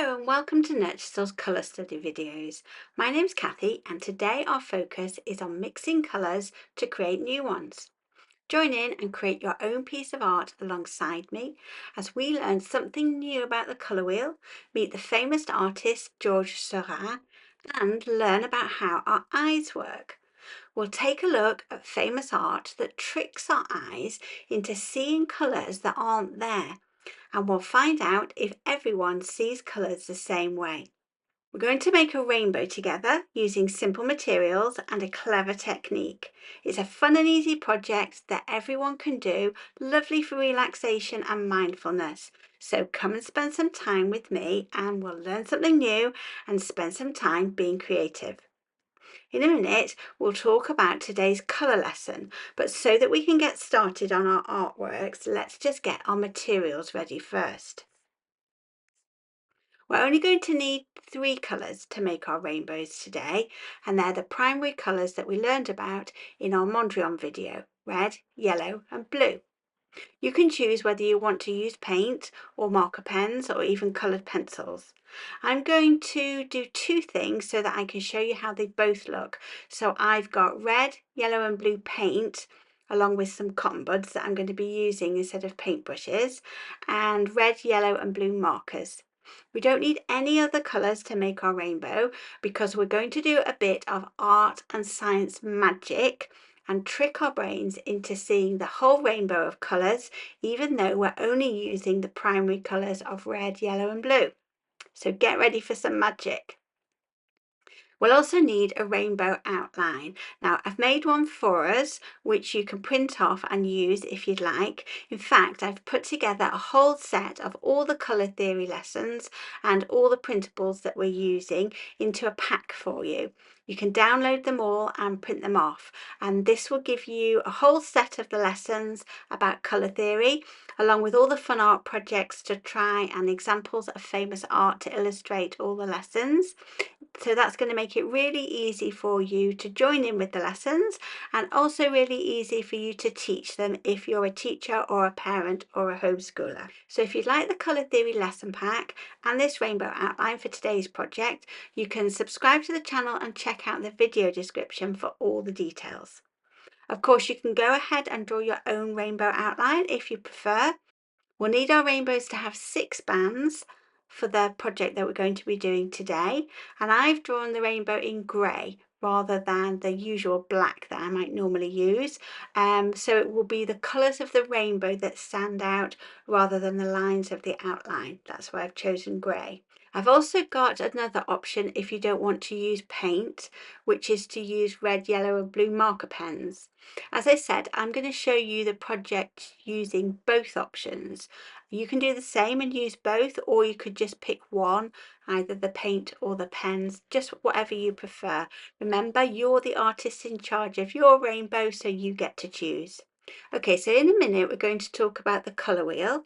Hello and welcome to Nurture's Colour Study videos. My name's Kathy and today our focus is on mixing colours to create new ones. Join in and create your own piece of art alongside me as we learn something new about the colour wheel, meet the famous artist Georges Seurat and learn about how our eyes work. We'll take a look at famous art that tricks our eyes into seeing colours that aren't there, and we'll find out if everyone sees colours the same way. We're going to make a rainbow together using simple materials and a clever technique. It's a fun and easy project that everyone can do, lovely for relaxation and mindfulness. So come and spend some time with me and we'll learn something new and spend some time being creative. In a minute, we'll talk about today's colour lesson, but so that we can get started on our artworks, let's just get our materials ready first. We're only going to need 3 colours to make our rainbows today, and they're the primary colours that we learned about in our Mondrian video: red, yellow and blue. You can choose whether you want to use paint or marker pens or even coloured pencils. I'm going to do 2 things so that I can show you how they both look. So I've got red, yellow and blue paint along with some cotton buds that I'm going to be using instead of paintbrushes, and red, yellow and blue markers. We don't need any other colours to make our rainbow because we're going to do a bit of art and science magic and trick our brains into seeing the whole rainbow of colours, even though we're only using the primary colours of red, yellow and blue. So get ready for some magic. We'll also need a rainbow outline. Now I've made one for us which you can print off and use if you'd like. In fact, I've put together a whole set of all the colour theory lessons and all the printables that we're using into a pack for you. You can download them all and print them off, and this will give you a whole set of the lessons about colour theory along with all the fun art projects to try and examples of famous art to illustrate all the lessons. So that's going to make it really easy for you to join in with the lessons and also really easy for you to teach them if you're a teacher or a parent or a homeschooler. So if you'd like the colour theory lesson pack and this rainbow outline for today's project, you can subscribe to the channel and check out the video description for all the details. Of course, you can go ahead and draw your own rainbow outline if you prefer. We'll need our rainbows to have 6 bands for the project that we're going to be doing today, and I've drawn the rainbow in grey rather than the usual black that I might normally use, so it will be the colours of the rainbow that stand out rather than the lines of the outline. That's why I've chosen grey. I've also got another option if you don't want to use paint, which is to use red, yellow and blue marker pens. As I said, I'm going to show you the project using both options. You can do the same and use both, or you could just pick one, either the paint or the pens, just whatever you prefer. Remember, you're the artist in charge of your rainbow, so you get to choose. Okay, so in a minute we're going to talk about the colour wheel,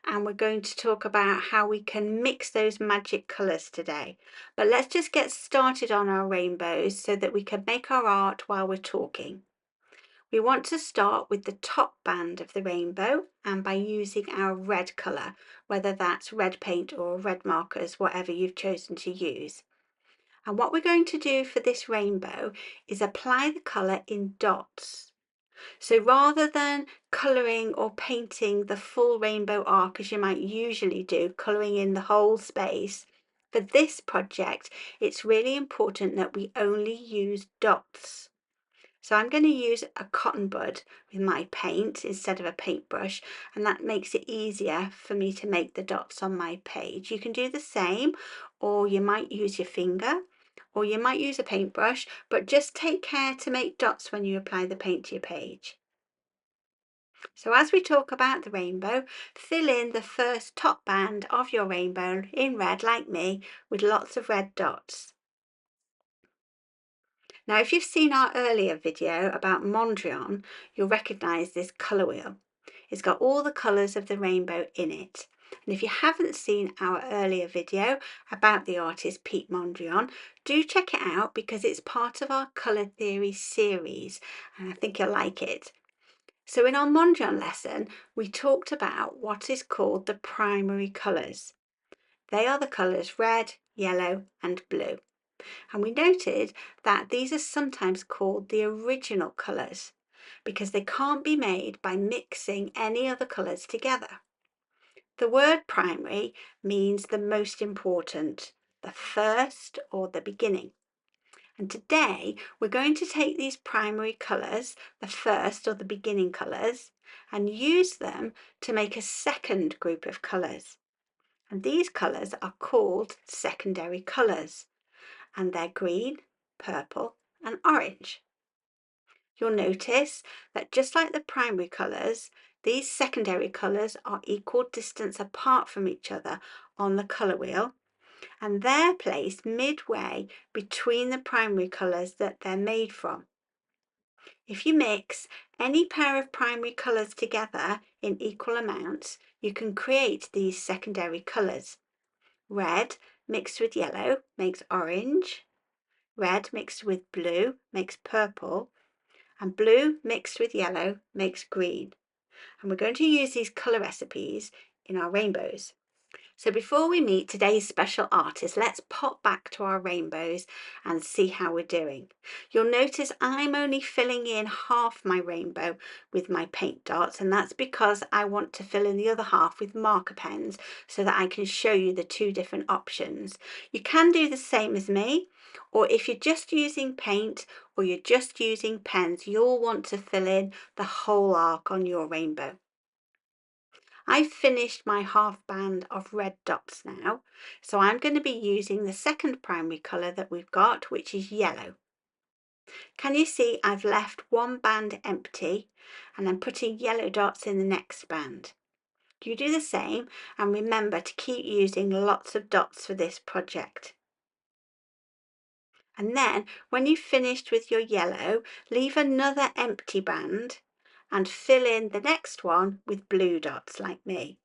and we're going to talk about how we can mix those magic colours today. But let's just get started on our rainbows so that we can make our art while we're talking. We want to start with the top band of the rainbow, and by using our red colour, whether that's red paint or red markers, whatever you've chosen to use. And what we're going to do for this rainbow is apply the colour in dots. So rather than colouring or painting the full rainbow arc as you might usually do, colouring in the whole space, for this project it's really important that we only use dots. So I'm going to use a cotton bud with my paint instead of a paintbrush, and that makes it easier for me to make the dots on my page. You can do the same, or you might use your finger, or you might use a paintbrush, but just take care to make dots when you apply the paint to your page. So as we talk about the rainbow, fill in the first top band of your rainbow in red like me with lots of red dots. Now if you've seen our earlier video about Mondrian, you'll recognise this colour wheel. It's got all the colours of the rainbow in it. And if you haven't seen our earlier video about the artist Piet Mondrian, do check it out because it's part of our colour theory series and I think you'll like it. So in our Mondrian lesson, we talked about what is called the primary colours. They are the colours red, yellow and blue. And we noted that these are sometimes called the original colours because they can't be made by mixing any other colours together. The word primary means the most important, the first or the beginning. And today we're going to take these primary colours, the first or the beginning colours, and use them to make a second group of colours. And these colours are called secondary colours, and they're green, purple and orange. You'll notice that just like the primary colours, these secondary colours are equal distance apart from each other on the colour wheel, and they're placed midway between the primary colours that they're made from. If you mix any pair of primary colours together in equal amounts, you can create these secondary colours. Red mixed with yellow makes orange, red mixed with blue makes purple, and blue mixed with yellow makes green. And we're going to use these colour recipes in our rainbows. So before we meet today's special artist, let's pop back to our rainbows and see how we're doing. You'll notice I'm only filling in half my rainbow with my paint dots, and that's because I want to fill in the other half with marker pens so that I can show you the two different options. You can do the same as me, or if you're just using paint or you're just using pens, you'll want to fill in the whole arc on your rainbow. I've finished my half band of red dots now, so I'm going to be using the second primary colour that we've got, which is yellow. Can you see I've left one band empty and I'm putting yellow dots in the next band? You do the same and remember to keep using lots of dots for this project. And then when you've finished with your yellow, leave another empty band and fill in the next one with blue dots like me.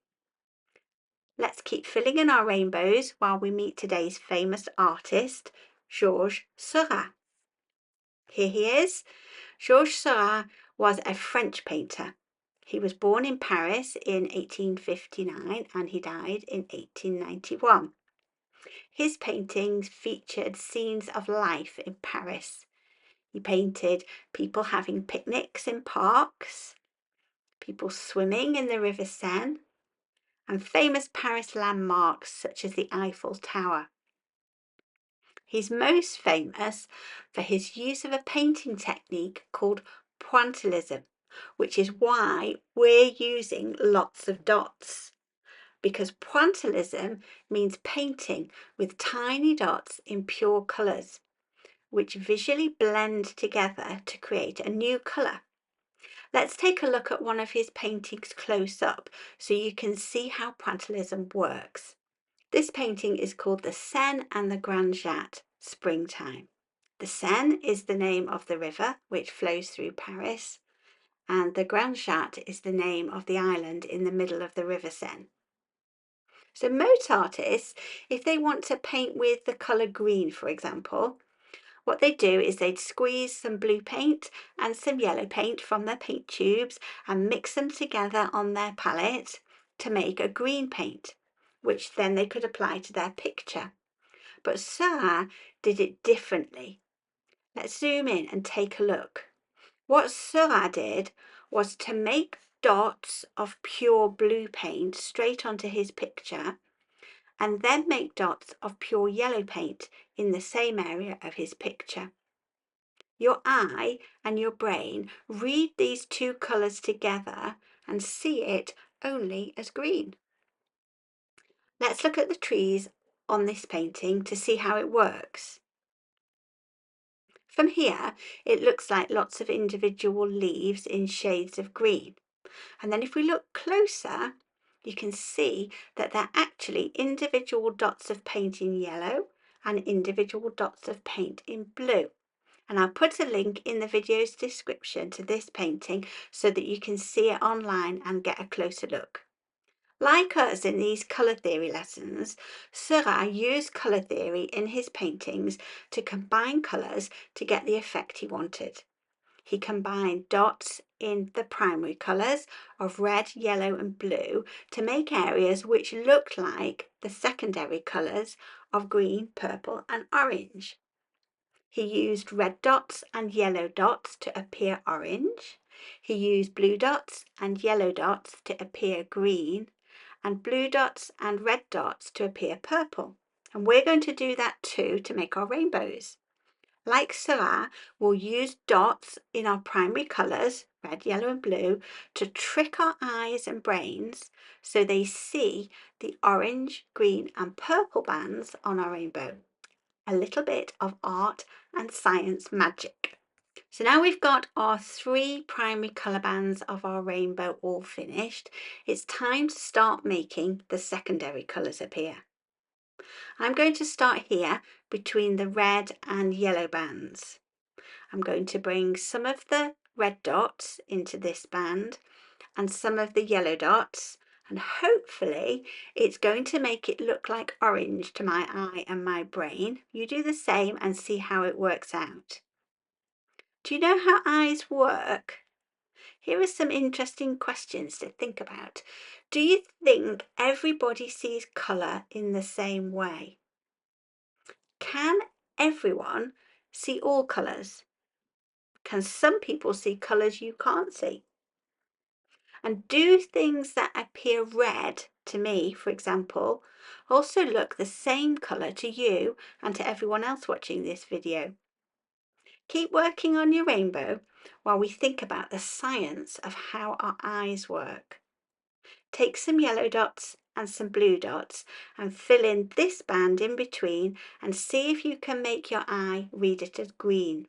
Let's keep filling in our rainbows while we meet today's famous artist, Georges Seurat. Here he is. Georges Seurat was a French painter. He was born in Paris in 1859 and he died in 1891. His paintings featured scenes of life in Paris. He painted people having picnics in parks, people swimming in the River Seine, and famous Paris landmarks such as the Eiffel Tower. He's most famous for his use of a painting technique called Pointillism, which is why we're using lots of dots, because Pointillism means painting with tiny dots in pure colours, which visually blend together to create a new colour. Let's take a look at one of his paintings close up so you can see how Pointillism works. This painting is called The Seine and the Grand Jatte, Springtime. The Seine is the name of the river which flows through Paris, and the Grand Jatte is the name of the island in the middle of the River Seine. So most artists, if they want to paint with the colour green, for example, what they do is they'd squeeze some blue paint and some yellow paint from their paint tubes and mix them together on their palette to make a green paint, which then they could apply to their picture. But Seurat did it differently. Let's zoom in and take a look. What Seurat did was to make dots of pure blue paint straight onto his picture and then make dots of pure yellow paint in the same area of his picture. Your eye and your brain read these two colours together and see it only as green. Let's look at the trees on this painting to see how it works. From here, it looks like lots of individual leaves in shades of green. And then if we look closer, you can see that they're actually individual dots of paint in yellow and individual dots of paint in blue. And I'll put a link in the video's description to this painting so that you can see it online and get a closer look. Like us in these colour theory lessons, Seurat used colour theory in his paintings to combine colours to get the effect he wanted. He combined dots in the primary colours of red, yellow and blue to make areas which looked like the secondary colours of green, purple and orange. He used red dots and yellow dots to appear orange. He used blue dots and yellow dots to appear green, and blue dots and red dots to appear purple. And we're going to do that too to make our rainbows. Like Seurat, we'll use dots in our primary colours, red, yellow and blue, to trick our eyes and brains so they see the orange, green and purple bands on our rainbow. A little bit of art and science magic. So now we've got our 3 primary colour bands of our rainbow all finished. It's time to start making the secondary colours appear. I'm going to start here between the red and yellow bands. I'm going to bring some of the red dots into this band and some of the yellow dots, and hopefully it's going to make it look like orange to my eye and my brain. You do the same and see how it works out. Do you know how eyes work? Here are some interesting questions to think about. Do you think everybody sees colour in the same way? Can everyone see all colours? Can some people see colours you can't see? And do things that appear red to me, for example, also look the same colour to you and to everyone else watching this video? Keep working on your rainbow while we think about the science of how our eyes work. Take some yellow dots and some blue dots and fill in this band in between and see if you can make your eye read it as green.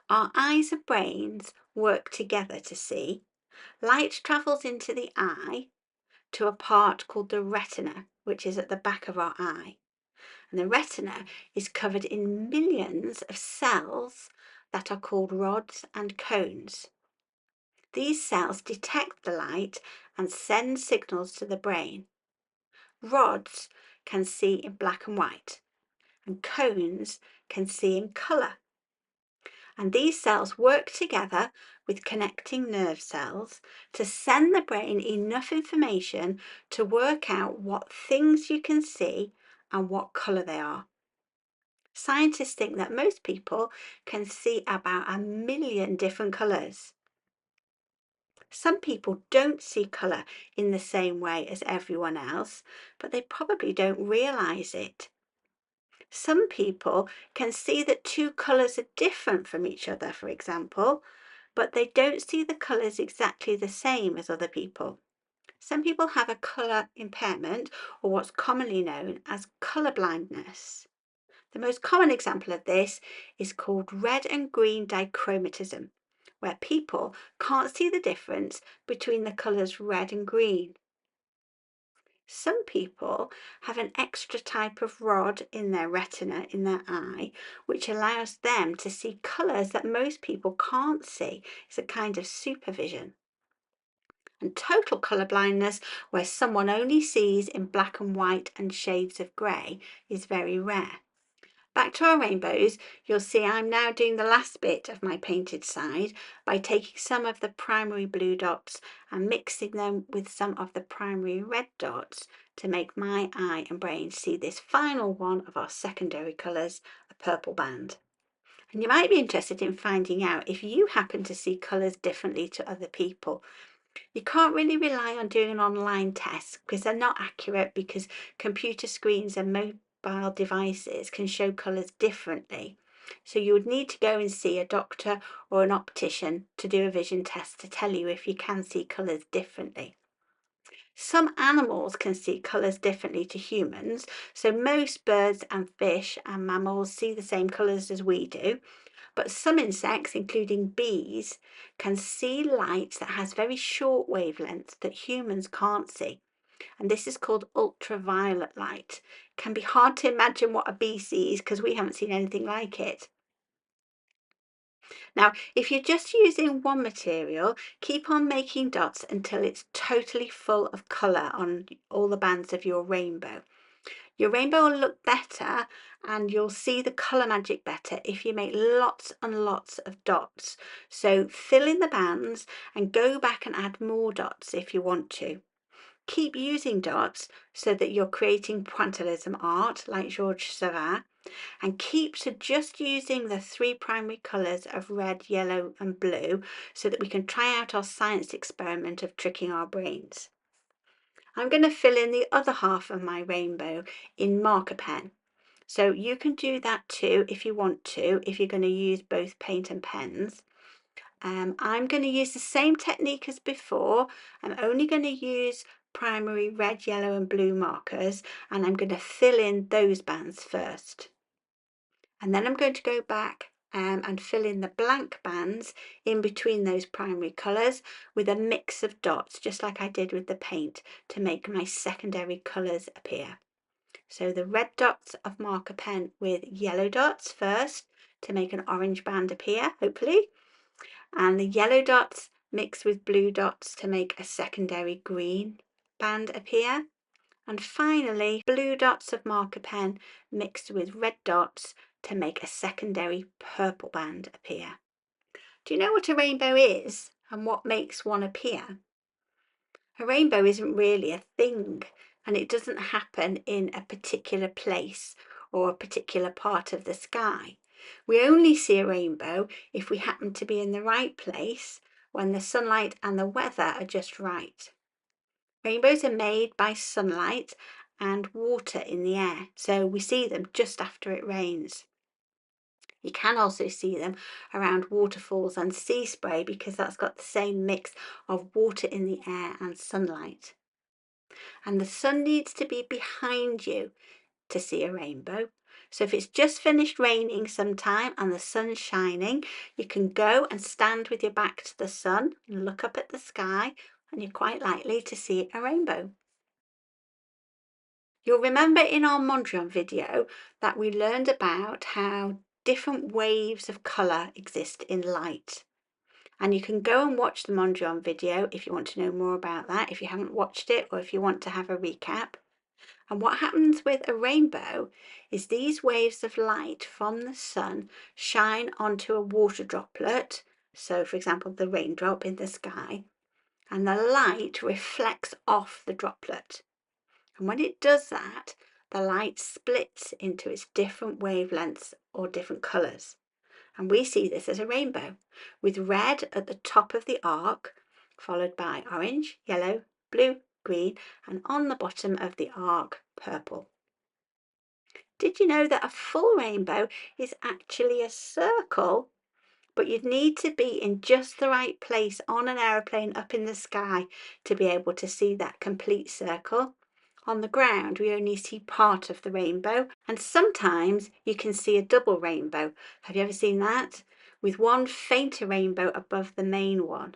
Our eyes and brains work together to see. Light travels into the eye to a part called the retina, which is at the back of our eye. And the retina is covered in millions of cells that are called rods and cones. These cells detect the light and send signals to the brain. Rods can see in black and white, and cones can see in colour. And these cells work together with connecting nerve cells to send the brain enough information to work out what things you can see and what colour they are. Scientists think that most people can see about 1 million different colours. Some people don't see colour in the same way as everyone else, but they probably don't realise it. Some people can see that 2 colours are different from each other, for example, but they don't see the colours exactly the same as other people. Some people have a colour impairment, or what's commonly known as colour blindness. The most common example of this is called red and green dichromatism, where people can't see the difference between the colours red and green. Some people have an extra type of rod in their retina, in their eye, which allows them to see colours that most people can't see. It's a kind of supervision. And total colour blindness, where someone only sees in black and white and shades of grey, is very rare. Back to our rainbows, you'll see I'm now doing the last bit of my painted side by taking some of the primary blue dots and mixing them with some of the primary red dots to make my eye and brain see this final one of our secondary colours, a purple band. And you might be interested in finding out if you happen to see colours differently to other people. You can't really rely on doing an online test because they're not accurate, because computer screens and mobile devices can show colours differently. So you would need to go and see a doctor or an optician to do a vision test to tell you if you can see colours differently. Some animals can see colours differently to humans, so most birds and fish and mammals see the same colours as we do. But some insects, including bees, can see light that has very short wavelengths that humans can't see. And this is called ultraviolet light. It can be hard to imagine what a bee sees because we haven't seen anything like it. Now, if you're just using one material, keep on making dots until it's totally full of colour on all the bands of your rainbow. Your rainbow will look better and you'll see the colour magic better if you make lots and lots of dots. So fill in the bands and go back and add more dots if you want to. Keep using dots so that you're creating pointillism art like Georges Seurat, and keep to just using the 3 primary colours of red, yellow and blue so that we can try out our science experiment of tricking our brains. I'm going to fill in the other half of my rainbow in marker pen. So you can do that too if you want to, if you're going to use both paint and pens. I'm going to use the same technique as before. I'm only going to use primary red, yellow and blue markers, and I'm going to fill in those bands first. And then I'm going to go back and fill in the blank bands in between those primary colours with a mix of dots, just like I did with the paint, to make my secondary colours appear. So the red dots of marker pen with yellow dots first to make an orange band appear, hopefully, and the yellow dots mixed with blue dots to make a secondary green band appear. And finally, blue dots of marker pen mixed with red dots to make a secondary purple band appear. Do you know what a rainbow is and what makes one appear? A rainbow isn't really a thing, and it doesn't happen in a particular place or a particular part of the sky. We only see a rainbow if we happen to be in the right place when the sunlight and the weather are just right. Rainbows are made by sunlight and water in the air, so we see them just after it rains. You can also see them around waterfalls and sea spray because that's got the same mix of water in the air and sunlight. And the sun needs to be behind you to see a rainbow. So if it's just finished raining sometime and the sun's shining, you can go and stand with your back to the sun and look up at the sky, and you're quite likely to see a rainbow. You'll remember in our Mondrian video that we learned about how different waves of colour exist in light. And you can go and watch the Mondrian video if you want to know more about that, if you haven't watched it or if you want to have a recap. And what happens with a rainbow is these waves of light from the sun shine onto a water droplet, so for example the raindrop in the sky, and the light reflects off the droplet. And when it does that, the light splits into its different wavelengths or different colours. And we see this as a rainbow, with red at the top of the arc, followed by orange, yellow, blue, green, and on the bottom of the arc, purple. Did you know that a full rainbow is actually a circle? But you'd need to be in just the right place on an aeroplane up in the sky to be able to see that complete circle. On the ground, we only see part of the rainbow, and sometimes you can see a double rainbow. Have you ever seen that? With one fainter rainbow above the main one.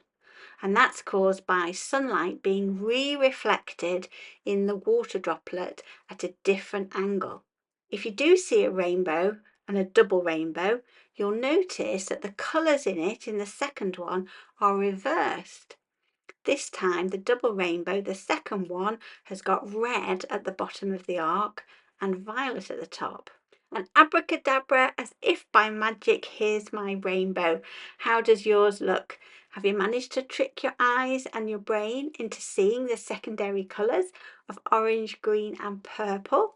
And that's caused by sunlight being re-reflected in the water droplet at a different angle. If you do see a rainbow and a double rainbow, you'll notice that the colours in it in the second one are reversed. This time the double rainbow, the second one, has got red at the bottom of the arc and violet at the top. And abracadabra, as if by magic, here's my rainbow. How does yours look? Have you managed to trick your eyes and your brain into seeing the secondary colours of orange, green and purple?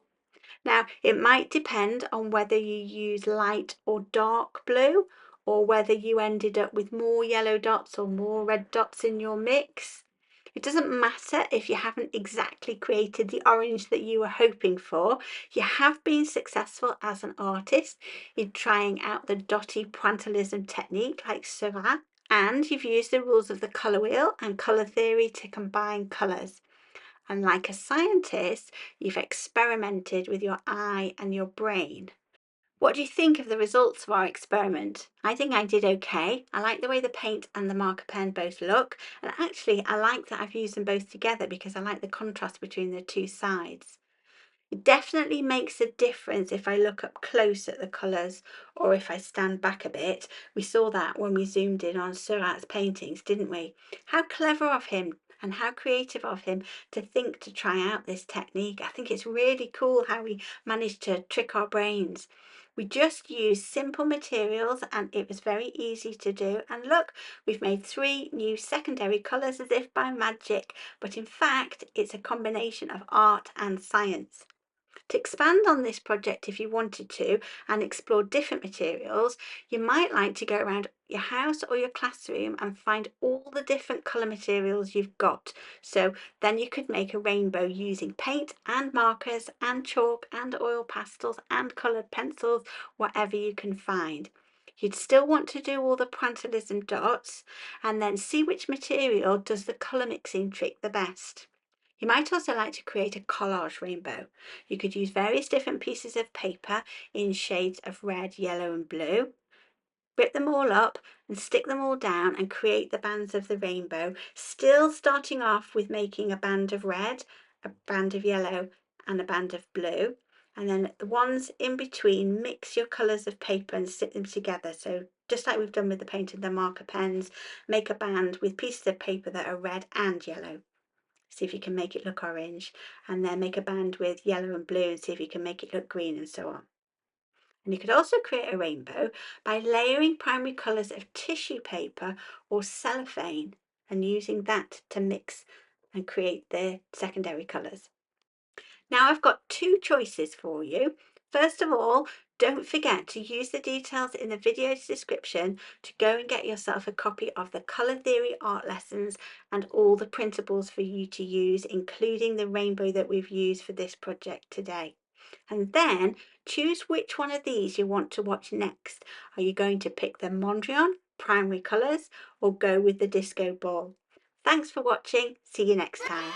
Now, it might depend on whether you use light or dark blue, or whether you ended up with more yellow dots or more red dots in your mix. It doesn't matter if you haven't exactly created the orange that you were hoping for. You have been successful as an artist in trying out the dotty pointillism technique like Seurat, and you've used the rules of the colour wheel and colour theory to combine colours. And like a scientist, you've experimented with your eye and your brain. What do you think of the results of our experiment? I think I did okay. I like the way the paint and the marker pen both look, and actually I like that I've used them both together because I like the contrast between the two sides. It definitely makes a difference if I look up close at the colours or if I stand back a bit. We saw that when we zoomed in on Seurat's paintings, didn't we? How clever of him and how creative of him to think to try out this technique. I think it's really cool how we managed to trick our brains. We just used simple materials and it was very easy to do. And look, we've made 3 new secondary colours as if by magic, but in fact it's a combination of art and science. To expand on this project, if you wanted to, and explore different materials, you might like to go around your house or your classroom and find all the different colour materials you've got. So then you could make a rainbow using paint and markers and chalk and oil pastels and coloured pencils, whatever you can find. You'd still want to do all the pointillism dots and then see which material does the colour mixing trick the best. You might also like to create a collage rainbow. You could use various different pieces of paper in shades of red, yellow and blue. Rip them all up and stick them all down and create the bands of the rainbow, still starting off with making a band of red, a band of yellow and a band of blue. And then the ones in between, mix your colours of paper and stick them together. So just like we've done with the paint and the marker pens, make a band with pieces of paper that are red and yellow. See if you can make it look orange, and then make a band with yellow and blue and see if you can make it look green, and so on. And you could also create a rainbow by layering primary colours of tissue paper or cellophane and using that to mix and create the secondary colours. Now I've got 2 choices for you. First of all, don't forget to use the details in the video's description to go and get yourself a copy of the Colour Theory art lessons and all the printables for you to use, including the rainbow that we've used for this project today. And then choose which one of these you want to watch next. Are you going to pick the Mondrian primary colours or go with the disco ball? Thanks for watching. See you next time.